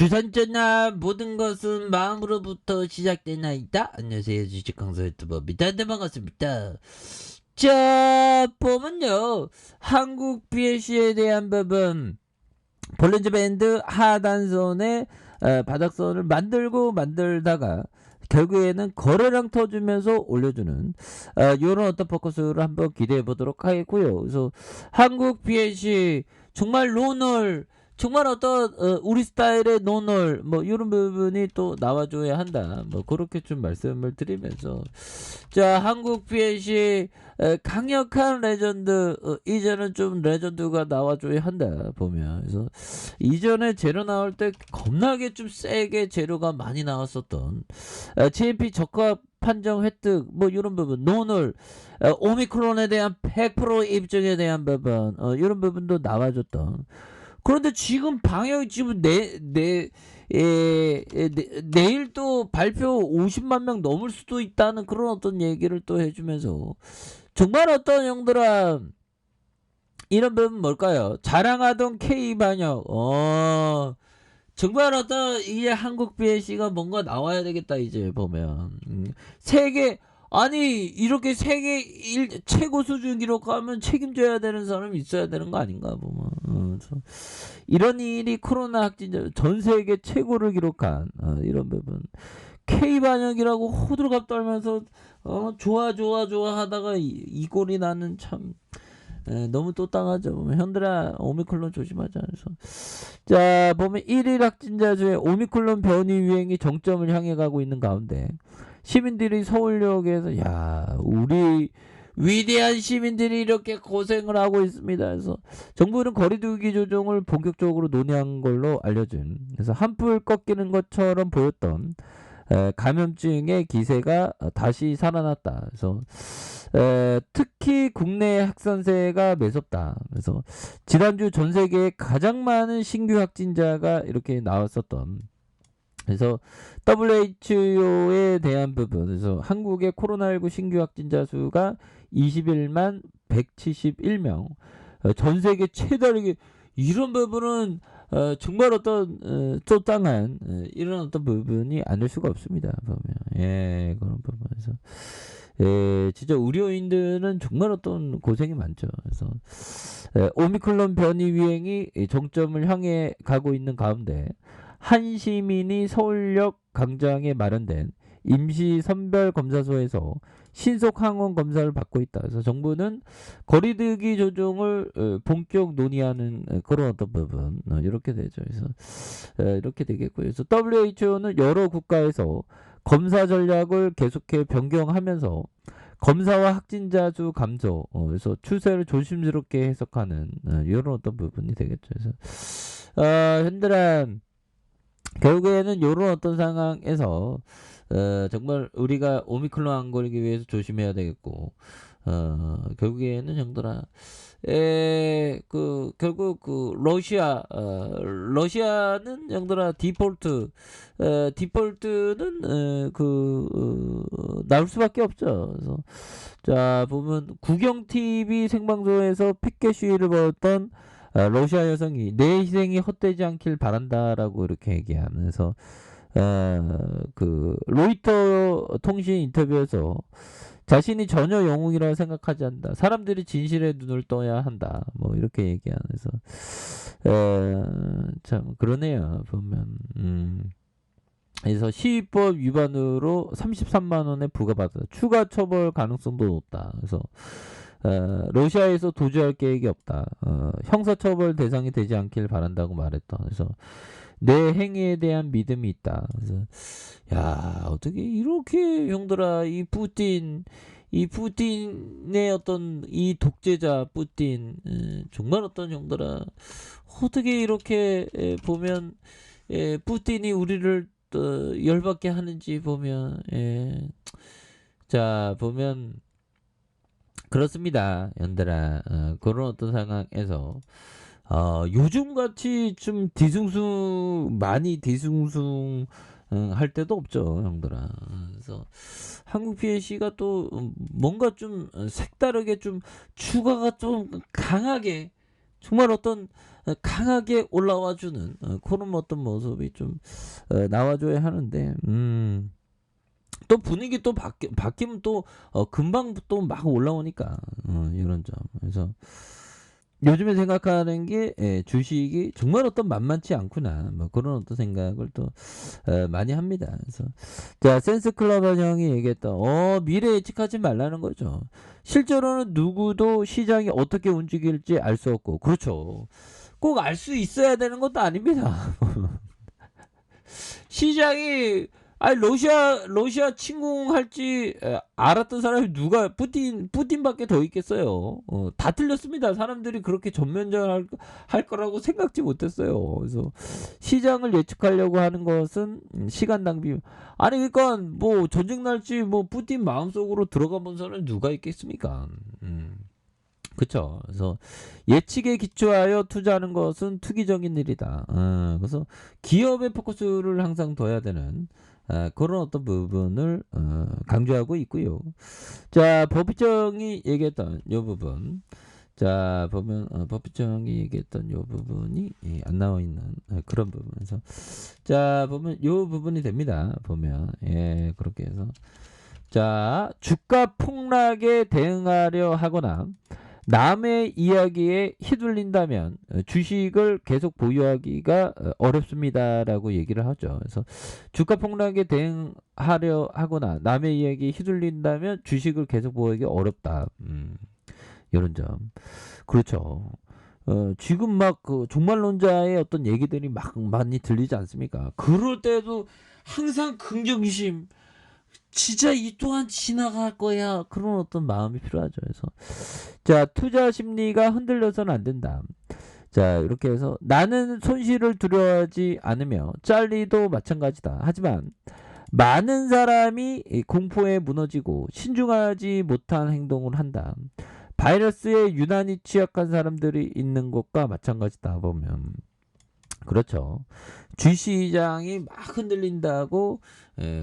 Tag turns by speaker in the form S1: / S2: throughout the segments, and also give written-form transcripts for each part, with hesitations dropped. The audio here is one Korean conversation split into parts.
S1: 주산전화 모든 것은 마음으로부터 시작되나이다. 안녕하세요, 주식강사 유튜버입니다. 네, 반갑습니다. 자, 보면요, 한국 BLC에 대한 부분, 볼린저 밴드 하단선의 바닥선을 만들다가 결국에는 거래량 터주면서 올려주는 이런 어떤 포커스를 한번 기대해 보도록 하겠고요. 그래서 한국 BLC 정말 로널, 정말 어떤 우리 스타일의 노널 뭐 이런 부분이 또 나와줘야 한다. 뭐 그렇게 좀 말씀을 드리면서, 자, 한국 BLC 강력한 레전드, 이제는 좀 레전드가 나와줘야 한다 보면. 그래서 이전에 재료 나올 때 겁나게 좀 세게 재료가 많이 나왔었던 GMP 적합 판정 획득 뭐 이런 부분, 노널, 오미크론에 대한 100% 입증에 대한 부분, 이런 부분도 나와줬던. 그런데 지금 방역 지금 내일 또 발표 50만 명 넘을 수도 있다는 그런 어떤 얘기를 또 해주면서, 정말 어떤 형들아 이런 부분 뭘까요? 자랑하던 K 반역, 정말 어떤 이제 한국 BLC가 뭔가 나와야 되겠다 이제 보면. 세계, 아니 이렇게 세계 최고 수준 기록하면 책임져야 되는 사람이 있어야 되는 거 아닌가 보면. 이런 일이 코로나 확진자 전 세계 최고를 기록한 이런 부분, K 반역이라고 호들갑 떨면서 좋아 하다가 이 꼴이 나는 참 너무 또 땅하죠. 보면 현들아 오미크론 조심하자. 그래서 자, 보면 1일 확진자 중에 오미크론 변이 유행이 정점을 향해 가고 있는 가운데 시민들이 서울역에서, 야, 우리 위대한 시민들이 이렇게 고생을 하고 있습니다. 그래서 정부는 거리두기 조정을 본격적으로 논의한 걸로 알려진, 그래서 한풀 꺾이는 것처럼 보였던 감염증의 기세가 다시 살아났다. 그래서 특히 국내 확산세가 매섭다. 그래서 지난주 전 세계에 가장 많은 신규 확진자가 이렇게 나왔었던, 그래서 WHO에 대한 부분, 그래서 한국의 코로나19 신규 확진자 수가 21만 171명, 전 세계 최다르게, 이런 부분은 정말 어떤 쪼땅한 이런 어떤 부분이 아닐 수가 없습니다. 보면 그런 부분에서 진짜 의료인들은 정말 어떤 고생이 많죠. 그래서 오미크론 변이 유행이 정점을 향해 가고 있는 가운데 한 시민이 서울역 광장에 마련된 임시 선별검사소에서 신속 항원 검사를 받고 있다. 그래서 정부는 거리두기 조정을 본격 논의하는 그런 어떤 부분, 이렇게 되죠. 그래서 이렇게 되겠고요. 그래서 WHO는 여러 국가에서 검사 전략을 계속해 변경하면서 검사와 확진자 수 감소, 그래서 추세를 조심스럽게 해석하는 이런 어떤 부분이 되겠죠. 그래서 현대라 결국에는 이런 어떤 상황에서 정말 우리가 오미크론 안 걸리기 위해서 조심해야 되겠고, 결국에는 형들아, 결국 러시아는 형들아 디폴트는 나올 수밖에 없죠. 그래서 자, 보면 국영 TV 생방송에서 피켓 시위를 벌였던 러시아 여성이 내 희생이 헛되지 않길 바란다라고 이렇게 얘기하면서 로이터 통신 인터뷰에서 자신이 전혀 영웅이라고 생각하지 않는다. 사람들이 진실의 눈을 떠야 한다. 뭐 이렇게 얘기하면서 참 그러네요. 보면 그래서 시위법 위반으로 33만 원에 부과받아 추가 처벌 가능성도 높다. 그래서 러시아에서 도주할 계획이 없다. 형사처벌 대상이 되지 않길 바란다고 말했다. 그래서 내 행위에 대한 믿음이 있다. 그래서 야, 어떻게 이렇게 형들아, 이 푸틴의 어떤 이 독재자 푸틴, 정말 어떤 형들아, 어떻게 이렇게 보면 푸틴이 우리를 열받게 하는지 보면, 자, 보면 그렇습니다, 연들아. 그런 어떤 상황에서 요즘같이 좀 많이 뒤숭숭 할 때도 없죠, 형들아. 그래서 한국 BLC가 또 뭔가 좀 색다르게 좀 추가가 좀 강하게, 정말 어떤 강하게 올라와 주는 그런 어떤 모습이 좀 나와줘야 하는데 또 분위기 또 바뀌면 또 금방 또 막 올라오니까 이런 점. 그래서 요즘에 생각하는 게 주식이 정말 어떤 만만치 않구나. 뭐 그런 어떤 생각을 또 많이 합니다. 그래서 자 센스클럽 형이 얘기했던 미래 예측하지 말라는 거죠. 실제로는 누구도 시장이 어떻게 움직일지 알 수 없고 그렇죠. 꼭 알 수 있어야 되는 것도 아닙니다. 시장이 아니 러시아 침공할지 알았던 사람이 누가 푸틴밖에 더 있겠어요. 다 틀렸습니다. 사람들이 그렇게 전면전할 할 거라고 생각지 못했어요. 그래서 시장을 예측하려고 하는 것은 시간 낭비. 아니 그러니까 뭐 전쟁 날지 뭐 푸틴 마음속으로 들어가 본 사람이 누가 있겠습니까? 그쵸. 그래서 예측에 기초하여 투자하는 것은 투기적인 일이다. 그래서 기업의 포커스를 항상 둬야 되는 그런 어떤 부분을 강조하고 있고요. 자, 법정이 얘기했던 요 부분. 자, 보면 법정이 얘기했던 요 부분이 안 나와 있는 그런 부분에서 자, 보면 요 부분이 됩니다. 보면 그렇게 해서 자, 주가 폭락에 대응하려 하거나 남의 이야기에 휘둘린다면 주식을 계속 보유하기가 어렵습니다라고 얘기를 하죠. 그래서 주가 폭락에 대응하려 하거나 남의 이야기에 휘둘린다면 주식을 계속 보유하기 어렵다. 이런 점. 그렇죠. 지금 막 그 종말론자의 어떤 얘기들이 막 많이 들리지 않습니까? 그럴 때도 항상 긍정심. 진짜 이 또한 지나갈 거야. 그런 어떤 마음이 필요하죠. 그래서 자 투자 심리가 흔들려서는 안 된다. 자 이렇게 해서 나는 손실을 두려워하지 않으며 짤리도 마찬가지다. 하지만 많은 사람이 공포에 무너지고 신중하지 못한 행동을 한다. 바이러스에 유난히 취약한 사람들이 있는 것과 마찬가지다 보면 그렇죠. 주시장이 막 흔들린다고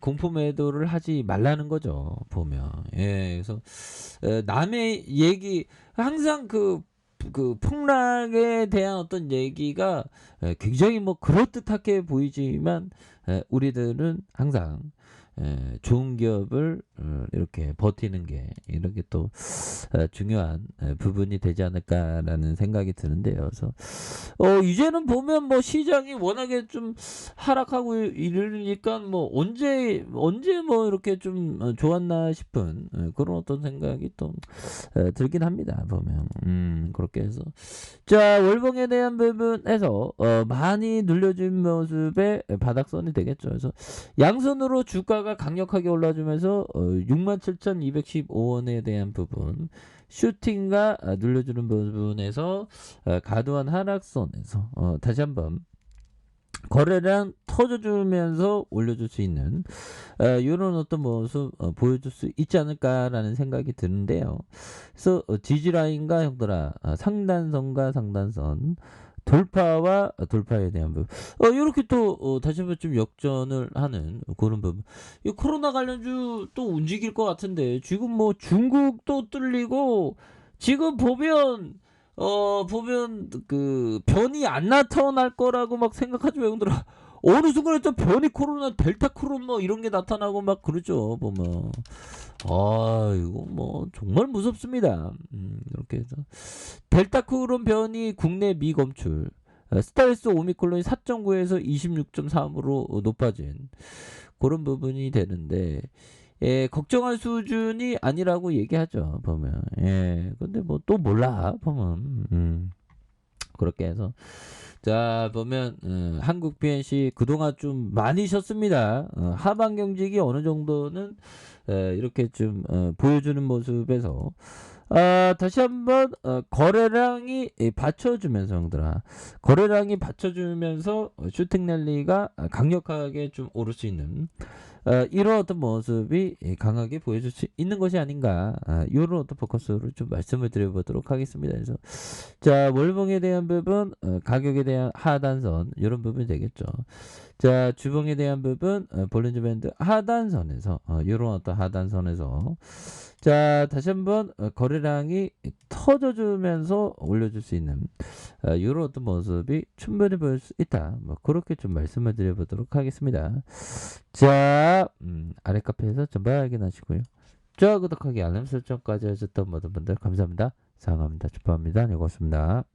S1: 공포 매도를 하지 말라는 거죠. 보면 그래서 남의 얘기 항상 그 폭락에 대한 어떤 얘기가 굉장히 뭐 그럴듯하게 보이지만 우리들은 항상 좋은 기업을 이렇게 버티는 게 이렇게 또 중요한 부분이 되지 않을까라는 생각이 드는데요. 그래서 이제는 보면 뭐 시장이 워낙에 좀 하락하고 이러니까 뭐 언제 뭐 이렇게 좀 좋았나 싶은 그런 어떤 생각이 또 들긴 합니다. 보면 그렇게 해서 자 월봉에 대한 부분에서 많이 눌려준 모습의 바닥선이 되겠죠. 그래서 양선으로 주가가 강력하게 올라주면서 67,215원에 대한 부분 슈팅과 눌려주는 부분에서 과도한 하락선에서 다시 한번 거래량 터져주면서 올려줄 수 있는 이런 어떤 모습 보여줄 수 있지 않을까라는 생각이 드는데요. 그래서 지지라인과 형들아 상단선과 상단선 돌파와 돌파에 대한 부분 이렇게 또 다시 한번 좀 역전을 하는 그런 부분 이 코로나 관련주 또 움직일 것 같은데 지금 뭐 중국도 뚫리고 지금 보면 그 변이 안 나타날 거라고 막 생각하죠 형들아. 어느 순간에 또 변이 코로나 델타 크론 뭐 이런 게 나타나고 막 그러죠 보면. 이거 뭐 정말 무섭습니다. 이렇게 해서 델타 크론 변이 국내 미검출 스텔스 오미크론이 4.9에서 26.3으로 높아진 그런 부분이 되는데 걱정할 수준이 아니라고 얘기하죠 보면. 근데 뭐 또 몰라 보면. 그렇게 해서 자 보면 한국 BNC 그동안 좀 많이 쉬었습니다. 하반 경직이 어느 정도는 이렇게 좀 보여주는 모습에서 다시 한번 거래량이 받쳐주면서 형들아 거래량이 받쳐주면서 슈팅 랠리가 강력하게 좀 오를 수 있는 이런 어떤 모습이 강하게 보여줄 수 있는 것이 아닌가. 요런 어떤 포커스를 좀 말씀을 드려보도록 하겠습니다. 그래서 자, 월봉에 대한 부분, 가격에 대한 하단선 요런 부분이 되겠죠. 자, 주봉에 대한 부분, 볼린저 밴드 하단선에서 요런 어떤 하단선에서 자, 다시 한번 거래량이 터져주면서 올려줄 수 있는 요런 어떤 모습이 충분히 보일 수 있다. 뭐 그렇게 좀 말씀을 드려보도록 하겠습니다. 자, 아래 카페에서 전부 확인하시고요. 좋아요, 구독하기, 알람 설정까지 하셨던 모든 분들 감사합니다. 사랑합니다. 축하합니다. 네, 고맙습니다.